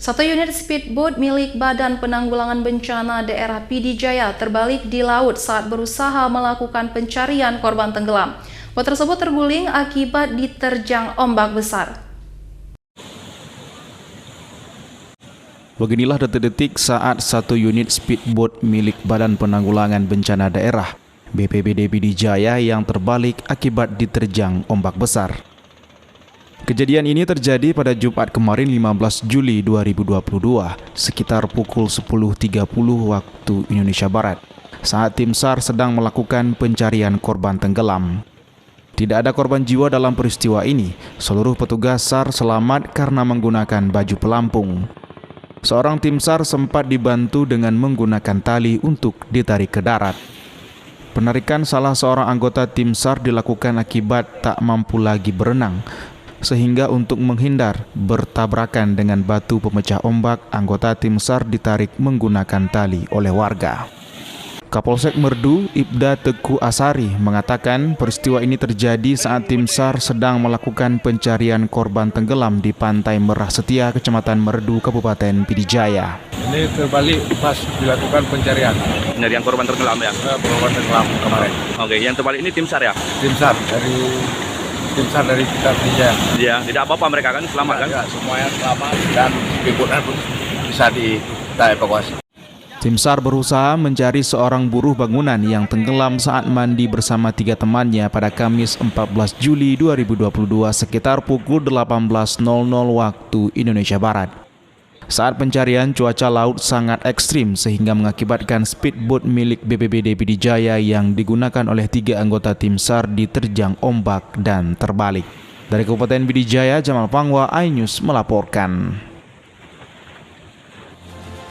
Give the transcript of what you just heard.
Satu unit speedboat milik Badan Penanggulangan Bencana Daerah PD Jaya terbalik di laut saat berusaha melakukan pencarian korban tenggelam. Bot tersebut terguling akibat diterjang ombak besar. Beginilah detik-detik saat satu unit speedboat milik Badan Penanggulangan Bencana Daerah BPBD PD Jaya yang terbalik akibat diterjang ombak besar. Kejadian ini terjadi pada Jumat kemarin 15 Juli 2022 sekitar pukul 10.30 waktu Indonesia Barat saat tim SAR sedang melakukan pencarian korban tenggelam. Tidak ada korban jiwa dalam peristiwa ini. Seluruh petugas SAR selamat karena menggunakan baju pelampung. Seorang tim SAR sempat dibantu dengan menggunakan tali untuk ditarik ke darat. Penarikan salah seorang anggota tim SAR dilakukan akibat tak mampu lagi berenang, sehingga untuk menghindar bertabrakan dengan batu pemecah ombak, anggota tim SAR ditarik menggunakan tali oleh warga. Kapolsek Merdu, Ibda Teku Asari, mengatakan peristiwa ini terjadi saat tim SAR sedang melakukan pencarian korban tenggelam di Pantai Merah Setia, Kecamatan Merdu, Kabupaten PD Jaya. Ini terbalik pas dilakukan pencarian. Pencarian korban tenggelam ya? Korban tenggelam kemarin. Oke, yang terbalik ini tim SAR ya? Tim SAR dari kita PD Jaya. Iya, tidak apa-apa mereka kan selamat kan? Ya, semuanya selamat dan speedboatnya pun bisa kita evakuasi. Tim SAR berusaha mencari seorang buruh bangunan yang tenggelam saat mandi bersama 3 temannya pada Kamis 14 Juli 2022 sekitar pukul 18.00 waktu Indonesia Barat. Saat pencarian, cuaca laut sangat ekstrim sehingga mengakibatkan speedboat milik BPBD PD Jaya yang digunakan oleh 3 anggota tim SAR diterjang ombak dan terbalik. Dari Kabupaten PD Jaya, Jamal Pangwa, iNews melaporkan.